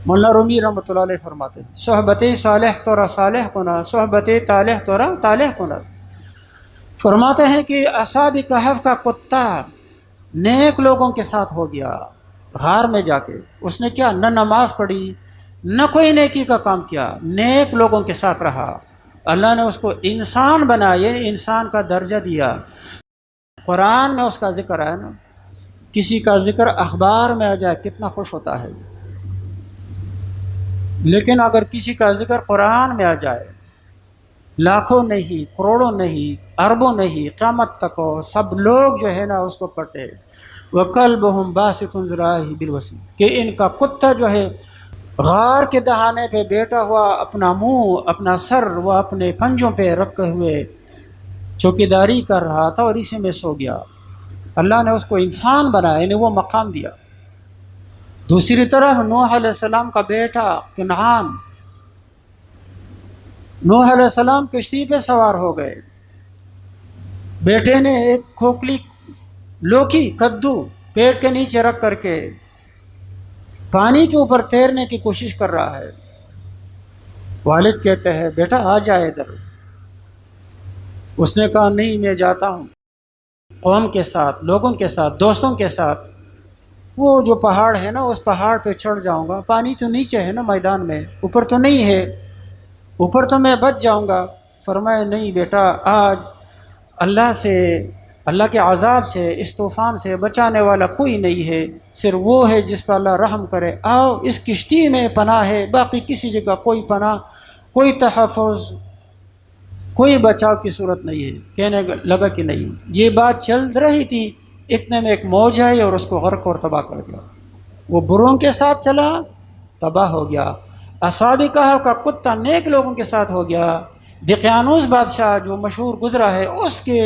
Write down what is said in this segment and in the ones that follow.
مولانا رومی رحمۃ اللہ علیہ فرماتے ہیں صحبت صالح تورا صالح کنا، صحبت طالح تورا طالح کنا۔ فرماتے ہیں کہ اصحاب کہف کا کتا نیک لوگوں کے ساتھ ہو گیا غار میں جا کے، اس نے کیا نہ نماز پڑھی نہ کوئی نیکی کا کام کیا، نیک لوگوں کے ساتھ رہا، اللہ نے اس کو انسان بنا، یہ انسان کا درجہ دیا۔ قرآن میں اس کا ذکر ہے نا، کسی کا ذکر اخبار میں آ جائے کتنا خوش ہوتا ہے، لیکن اگر کسی کا ذکر قرآن میں آ جائے، لاکھوں نہیں، کروڑوں نہیں، اربوں نہیں، قیامت تک ہو سب لوگ جو ہے نا اس کو پڑھتے ہیں۔ وَكَلْبُهُمْ بَاسِطٌ ذِرَاعِهِ بِالْوَصِيدِ، کہ ان کا کتا جو ہے غار کے دہانے پہ بیٹھا ہوا اپنا منہ اپنا سر وہ اپنے پنجوں پہ رکھے ہوئے چوکیداری کر رہا تھا اور اسی میں سو گیا۔ اللہ نے اس کو انسان بنایا، یعنی وہ مقام دیا۔ دوسری طرف نوح علیہ السلام کا بیٹا کنعان، نوح علیہ السلام کشتی پہ سوار ہو گئے، بیٹے نے ایک کھوکھلی لوکی کدو پیٹ کے نیچے رکھ کر کے پانی کے اوپر تیرنے کی کوشش کر رہا ہے۔ والد کہتے ہیں بیٹا آ جائے ادھر، اس نے کہا نہیں میں جاتا ہوں قوم کے ساتھ، لوگوں کے ساتھ، دوستوں کے ساتھ، وہ جو پہاڑ ہے نا اس پہاڑ پہ چڑھ جاؤں گا، پانی تو نیچے ہے نا میدان میں، اوپر تو نہیں ہے، اوپر تو میں بچ جاؤں گا۔ فرمایا نہیں بیٹا، آج اللہ کے عذاب سے، اس طوفان سے بچانے والا کوئی نہیں ہے، صرف وہ ہے جس پر اللہ رحم کرے، آؤ اس کشتی میں پناہ ہے، باقی کسی جگہ کوئی پناہ، کوئی تحفظ، کوئی بچاؤ کی صورت نہیں ہے۔ کہنے لگا کہ نہیں، یہ بات چل رہی تھی، اتنے میں ایک موج آئی اور اس کو غرق اور تباہ کر دیا۔ وہ بروں کے ساتھ چلا، تباہ ہو گیا۔ اصحاب کہف کا کتا نیک لوگوں کے ساتھ ہو گیا۔ دقیانوس بادشاہ جو مشہور گزرا ہے، اس کے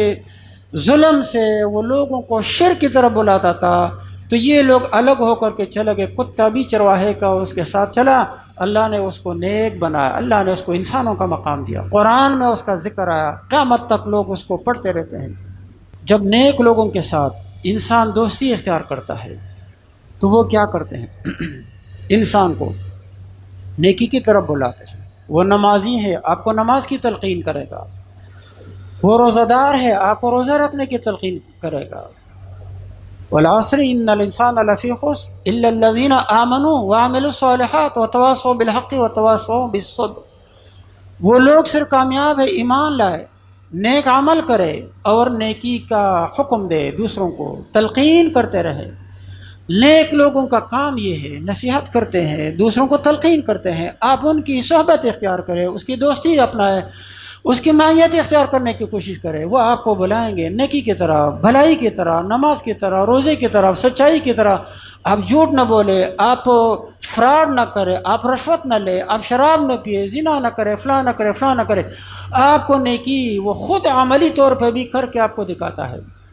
ظلم سے وہ لوگوں کو شرک کی طرف بلاتا تھا، تو یہ لوگ الگ ہو کر کے چلے گئے، کتا بھی چرواہے کا اس کے ساتھ چلا، اللہ نے اس کو نیک بنایا، اللہ نے اس کو انسانوں کا مقام دیا، قرآن میں اس کا ذکر آیا، قیامت تک لوگ اس کو پڑھتے رہتے ہیں۔ جب نیک لوگوں کے ساتھ انسان دوستی اختیار کرتا ہے تو وہ کیا کرتے ہیں؟ انسان کو نیکی کی طرف بلاتے ہیں۔ وہ نمازی ہے، آپ کو نماز کی تلقین کرے گا، وہ روزہ دار ہے، آپ کو روزہ رکھنے کی تلقین کرے گا۔ والعصر ان الانسان لفی خسر الا الذین آمنوا وعملوا الصالحات وتواصوا بالحق وتواصوا بالصبر، وہ لوگ صرف کامیاب ہے ایمان لائے، نیک عمل کرے اور نیکی کا حکم دے، دوسروں کو تلقین کرتے رہے۔ نیک لوگوں کا کام یہ ہے، نصیحت کرتے ہیں، دوسروں کو تلقین کرتے ہیں، آپ ان کی صحبت اختیار کریں، اس کی دوستی اپنائیں، اس کی معیت اختیار کرنے کی کوشش کریں، وہ آپ کو بلائیں گے نیکی کی طرح، بھلائی کی طرح، نماز کی طرح، روزے کی طرف، سچائی کی طرح۔ آپ جھوٹ نہ بولے، آپ فراڈ نہ کرے، آپ رشوت نہ لے، آپ شراب نہ پیے، زنا نہ کرے، فلاں نہ کرے، فلاں نہ کرے۔ آپ کو نیکی وہ خود عملی طور پہ بھی کر کے آپ کو دکھاتا ہے۔